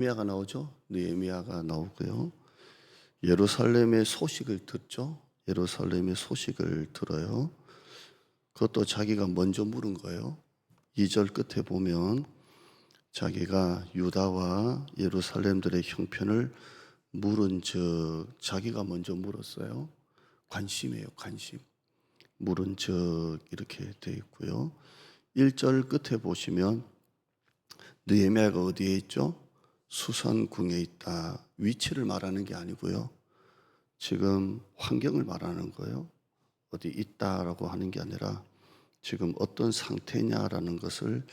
느헤미야가 나오죠. 느헤미야가 나오고요. 예루살렘의 소식을 듣죠. 예루살렘의 소식을 들어요. 그것도 자기가 먼저 물은 거예요. 2절 끝에 보면 자기가 유다와 예루살렘들의 형편을 물은 즉 자기가 먼저 물었어요. 관심이에요, 관심. 물은 즉 이렇게 되어 있고요. 1절 끝에 보시면 느헤미야가 어디에 있죠? 수산궁에 있다. 위치를 말하는 게 아니고요. 지금 환경을 말하는 거예요. 어디 있다라고 하는 게 아니라 지금 어떤 상태냐라는 것을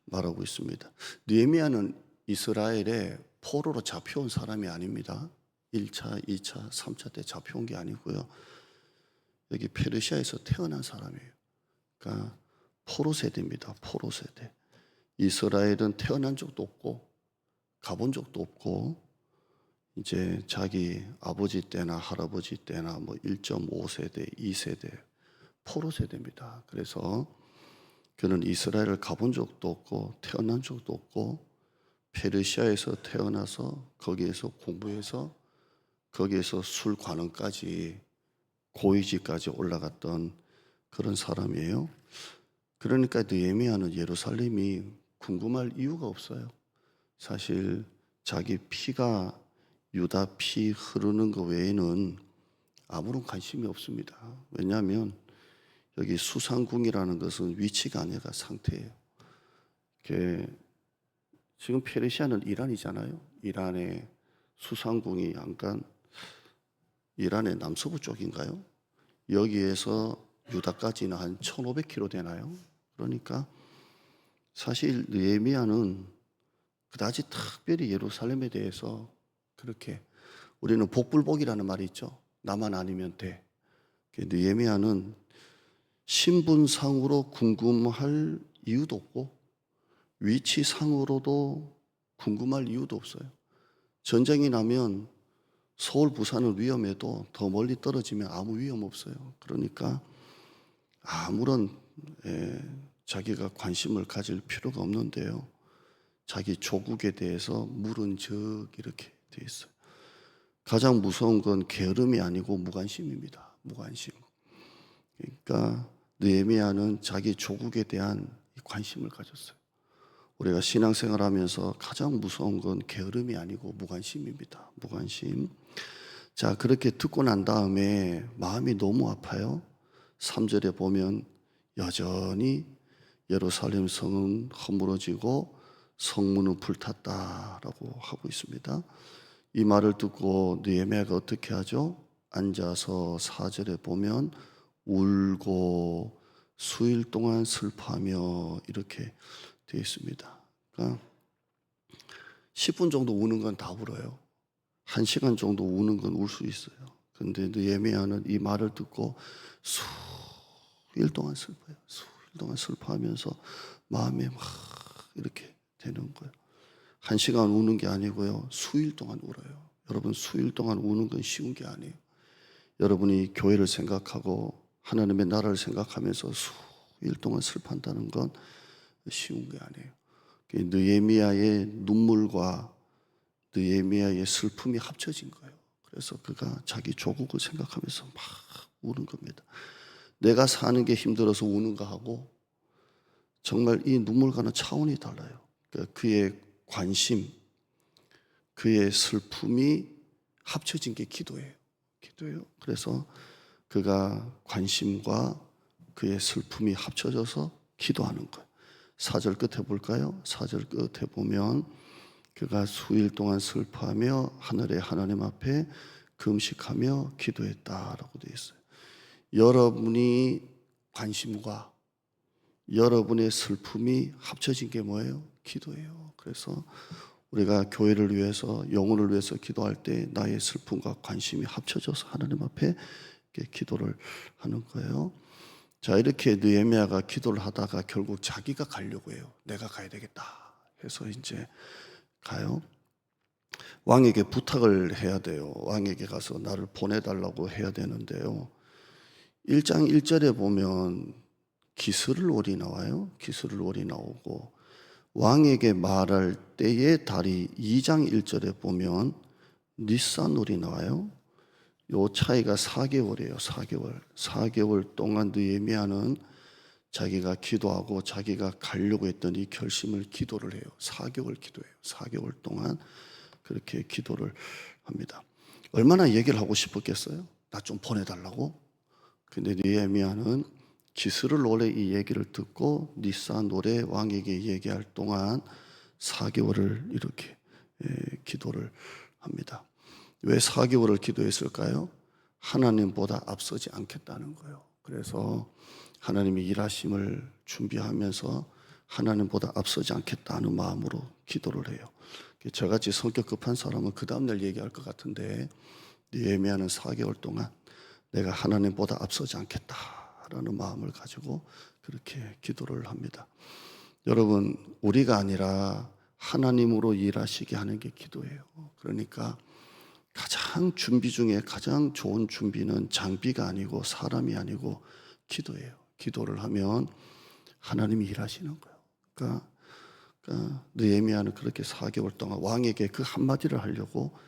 말하고 있습니다. 느헤미야는 이스라엘에 포로로 잡혀온 사람이 아닙니다. 1차, 2차, 3차 때 잡혀온 게 아니고요. 여기 페르시아에서 태어난 사람이에요. 그러니까 포로 세대입니다. 포로 세대. 이스라엘은 태어난 적도 없고 가본 적도 없고 이제 자기 아버지 때나 할아버지 때나 뭐 1.5세대, 2세대 포로 세대입니다. 그래서 그는 이스라엘을 가본 적도 없고 태어난 적도 없고 페르시아에서 태어나서 거기에서 공부해서 거기에서 술 관원까지 고위직까지 올라갔던 그런 사람이에요. 그러니까 느헤미야는 예루살렘이 궁금할 이유가 없어요. 사실 자기 피가 유다 피 흐르는 것 외에는 아무런 관심이 없습니다. 왜냐하면 여기 수상궁이라는 것은 위치가 아니라 상태예요. 지금 페르시아는 이란이잖아요. 이란의 수상궁이 약간 이란의 남서부 쪽인가요? 여기에서 유다까지는 한 1500km 되나요? 그러니까 사실 느헤미야는 그다지 특별히 예루살렘에 대해서 그렇게 우리는 복불복이라는 말이 있죠. 나만 아니면 돼. 느헤미야는 신분상으로 궁금할 이유도 없고 위치상으로도 궁금할 이유도 없어요. 전쟁이 나면 서울, 부산은 위험해도 더 멀리 떨어지면 아무 위험 없어요. 그러니까 아무런 자기가 관심을 가질 필요가 없는데요. 자기 조국에 대해서 물은 적 이렇게 돼 있어요. 가장 무서운 건 게으름이 아니고 무관심입니다. 무관심. 그러니까 느헤미야는 자기 조국에 대한 관심을 가졌어요. 우리가 신앙생활하면서 가장 무서운 건 게으름이 아니고 무관심입니다. 무관심. 자, 그렇게 듣고 난 다음에 마음이 너무 아파요. 3절에 보면 여전히 예루살렘 성은 허물어지고 성문은 불탔다라고 하고 있습니다. 이 말을 듣고 느헤미야가 어떻게 하죠? 앉아서 4절에 보면 울고 수일 동안 슬퍼하며 이렇게 되어 있습니다. 그러니까 10분 정도 우는 건 다 울어요. 1시간 정도 우는 건 울 수 있어요. 근데 느헤미야는 이 말을 듣고 수일 동안 슬퍼요. 수일 동안 슬퍼하면서 마음에 막 이렇게 되는 거예요. 1시간 우는 게 아니고요. 수일 동안 울어요. 여러분, 수일 동안 우는 건 쉬운 게 아니에요. 여러분이 교회를 생각하고 하나님의 나라를 생각하면서 수일 동안 슬퍼한다는 건 쉬운 게 아니에요. 느헤미야의 눈물과 느헤미야의 슬픔이 합쳐진 거예요. 그래서 그가 자기 조국을 생각하면서 막 우는 겁니다. 내가 사는 게 힘들어서 우는 거하고 정말 이 눈물과는 차원이 달라요. 그러니까 그의 관심, 그의 슬픔이 합쳐진 게 기도예요. 기도예요. 그래서 그가 관심과 그의 슬픔이 합쳐져서 기도하는 거예요. 4절 끝에 볼까요? 4절 끝에 보면 그가 수일 동안 슬퍼하며 하늘의 하나님 앞에 금식하며 기도했다라고 되어 있어요. 여러분이 관심과 여러분의 슬픔이 합쳐진 게 뭐예요? 기도예요. 그래서 우리가 교회를 위해서 영혼을 위해서 기도할 때 나의 슬픔과 관심이 합쳐져서 하나님 앞에 기도를 하는 거예요. 자, 이렇게 느헤미야가 기도를 하다가 결국 자기가 가려고 해요. 내가 가야 되겠다 해서 이제 가요. 왕에게 부탁을 해야 돼요. 왕에게 가서 나를 보내달라고 해야 되는데요. 1장 1절에 보면 기스를 올이 나와요. 기스를 올이 나오고 왕에게 말할 때의 달이 2장 1절에 보면 니산월이 나와요. 요 차이가 4개월이에요. 4개월. 4개월 동안 느헤미야는 자기가 기도하고 자기가 가려고 했던 이 결심을 기도를 해요. 4개월 기도해요. 4개월 동안 그렇게 기도를 합니다. 얼마나 얘기를 하고 싶었겠어요? 나 좀 보내달라고. 근데 느헤미야는 기스를 이 얘기를 듣고 니산월에 왕에게 얘기할 동안 4개월을 이렇게 기도를 합니다. 왜 4개월을 기도했을까요? 하나님보다 앞서지 않겠다는 거예요. 그래서 하나님이 일하심을 준비하면서 하나님보다 앞서지 않겠다는 마음으로 기도를 해요. 저같이 성격 급한 사람은 그 다음날 얘기할 것 같은데 느헤미야는 4개월 동안 내가 하나님보다 앞서지 않겠다라는 마음을 가지고 그렇게 기도를 합니다. 여러분, 우리가 아니라 하나님으로 일하시게 하는 게 기도예요. 그러니까 가장 준비 중에 가장 좋은 준비는 장비가 아니고 사람이 아니고 기도예요. 기도를 하면 하나님이 일하시는 거예요. 그러니까 느헤미야는 그렇게 4개월 동안 왕에게 그 한마디를 하려고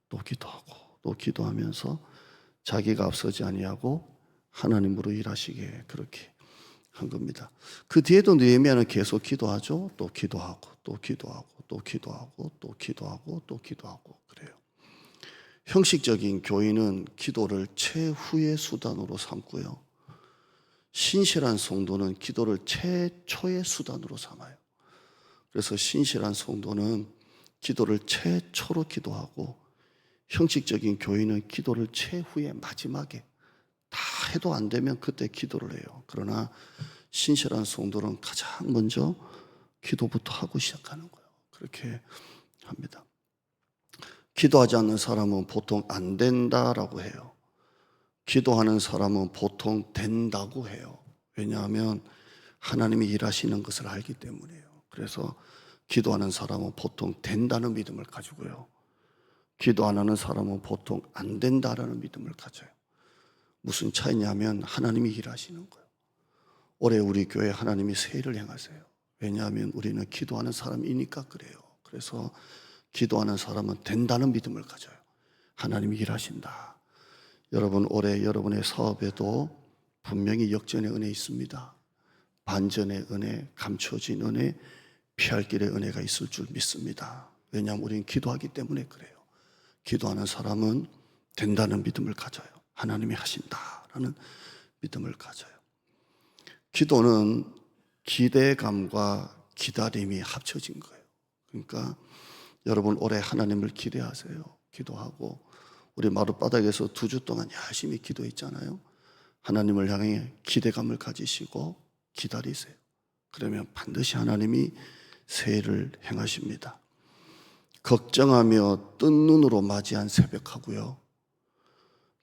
또 기도하고 또 기도하면서 자기가 앞서지 아니하고 하나님으로 일하시게 그렇게 한 겁니다. 그 뒤에도 느헤미야는 계속 기도하죠. 또 기도하고 또 기도하고 또 기도하고 또 기도하고 또 기도하고 그래요. 형식적인 교인은 기도를 최후의 수단으로 삼고요. 신실한 성도는 기도를 최초의 수단으로 삼아요. 그래서 신실한 성도는 기도를 최초로 기도하고 형식적인 교인은 기도를 최후의 마지막에 다 해도 안 되면 그때 기도를 해요. 그러나 신실한 성도는 가장 먼저 기도부터 하고 시작하는 거예요. 그렇게 합니다. 기도하지 않는 사람은 보통 안 된다라고 해요. 기도하는 사람은 보통 된다고 해요. 왜냐하면 하나님이 일하시는 것을 알기 때문이에요. 그래서 기도하는 사람은 보통 된다는 믿음을 가지고요. 기도 안 하는 사람은 보통 안 된다라는 믿음을 가져요. 무슨 차이냐면 하나님이 일하시는 거예요. 올해 우리 교회 하나님이 세일을 행하세요. 왜냐하면 우리는 기도하는 사람이니까 그래요. 그래서 기도하는 사람은 된다는 믿음을 가져요. 하나님이 일하신다. 여러분, 올해 여러분의 사업에도 분명히 역전의 은혜 있습니다. 반전의 은혜, 감춰진 은혜, 피할 길의 은혜가 있을 줄 믿습니다. 왜냐하면 우리는 기도하기 때문에 그래요. 기도하는 사람은 된다는 믿음을 가져요. 하나님이 하신다라는 믿음을 가져요. 기도는 기대감과 기다림이 합쳐진 거예요. 그러니까 여러분 올해 하나님을 기대하세요. 기도하고 우리 마룻바닥에서 2주 동안 열심히 기도했잖아요. 하나님을 향해 기대감을 가지시고 기다리세요. 그러면 반드시 하나님이 새해를 행하십니다. 걱정하며 뜬 눈으로 맞이한 새벽하고요,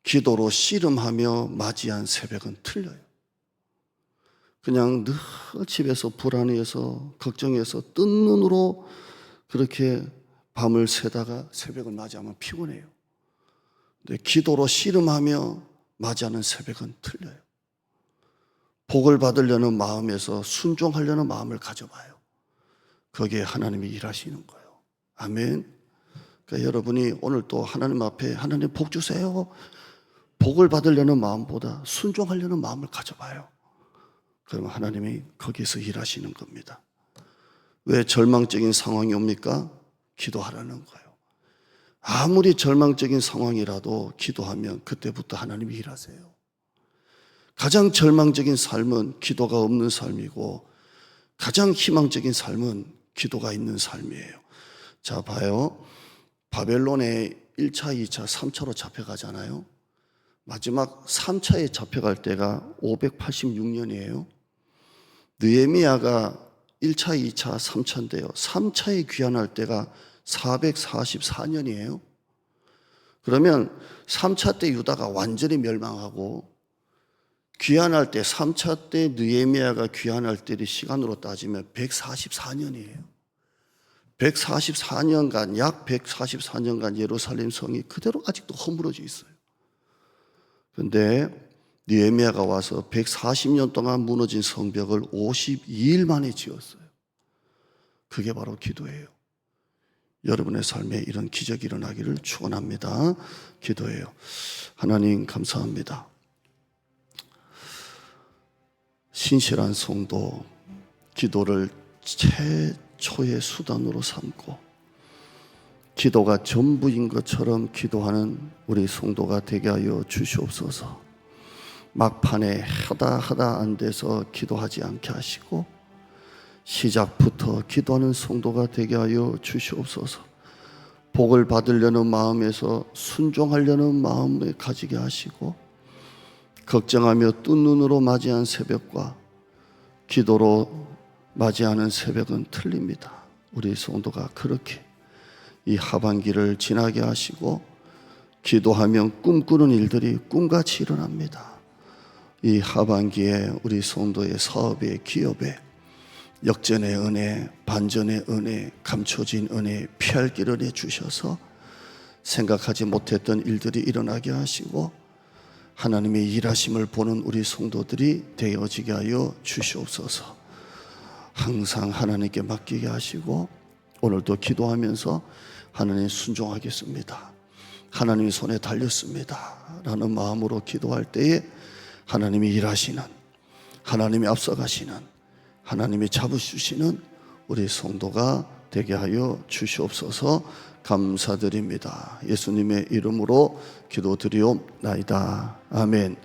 기도로 씨름하며 맞이한 새벽은 틀려요. 그냥 늘 집에서 불안해서 걱정해서 뜬 눈으로 그렇게 밤을 새다가 새벽을 맞이하면 피곤해요. 근데 기도로 씨름하며 맞이하는 새벽은 틀려요. 복을 받으려는 마음에서 순종하려는 마음을 가져봐요. 거기에 하나님이 일하시는 거예요. 아멘. 그러니까 여러분이 오늘 또 하나님 앞에 하나님 복 주세요. 복을 받으려는 마음보다 순종하려는 마음을 가져봐요. 그러면 하나님이 거기서 일하시는 겁니다. 왜 절망적인 상황이 옵니까? 기도하라는 거예요. 아무리 절망적인 상황이라도 기도하면 그때부터 하나님이 일하세요. 가장 절망적인 삶은 기도가 없는 삶이고 가장 희망적인 삶은 기도가 있는 삶이에요. 자, 봐요. 바벨론에 1차, 2차, 3차로 잡혀가잖아요. 마지막 3차에 잡혀갈 때가 586년이에요. 느헤미야가 1차, 2차, 3차인데요. 3차에 귀환할 때가 444년이에요. 그러면 3차 때 유다가 완전히 멸망하고 귀환할 때 3차 때 느헤미야가 귀환할 때의 시간으로 따지면 144년이에요. 144년간, 약 144년간 예루살렘 성이 그대로 아직도 허물어져 있어요. 그런데 느헤미야가 와서 140년 동안 무너진 성벽을 52일 만에 지었어요. 그게 바로 기도예요. 여러분의 삶에 이런 기적이 일어나기를 축원합니다. 기도해요. 하나님 감사합니다. 신실한 성도, 기도를 최초의 수단으로 삼고 기도가 전부인 것처럼 기도하는 우리 성도가 되게 하여 주시옵소서. 막판에 하다 안 돼서 기도하지 않게 하시고 시작부터 기도하는 성도가 되게 하여 주시옵소서. 복을 받으려는 마음에서 순종하려는 마음을 가지게 하시고 걱정하며 뜬 눈으로 맞이한 새벽과 기도로 맞이하는 새벽은 틀립니다. 우리 성도가 그렇게 이 하반기를 지나게 하시고 기도하면 꿈꾸는 일들이 꿈같이 일어납니다. 이 하반기에 우리 성도의 사업에, 기업에 역전의 은혜, 반전의 은혜, 감춰진 은혜, 피할 길 은혜 주셔서 생각하지 못했던 일들이 일어나게 하시고 하나님의 일하심을 보는 우리 성도들이 되어지게 하여 주시옵소서. 항상 하나님께 맡기게 하시고 오늘도 기도하면서 하나님 순종하겠습니다, 하나님의 손에 달렸습니다 라는 마음으로 기도할 때에 하나님이 일하시는, 하나님이 앞서가시는, 하나님이 잡으시는 우리 성도가 되게 하여 주시옵소서. 감사드립니다. 예수님의 이름으로 기도드리옵나이다. 아멘.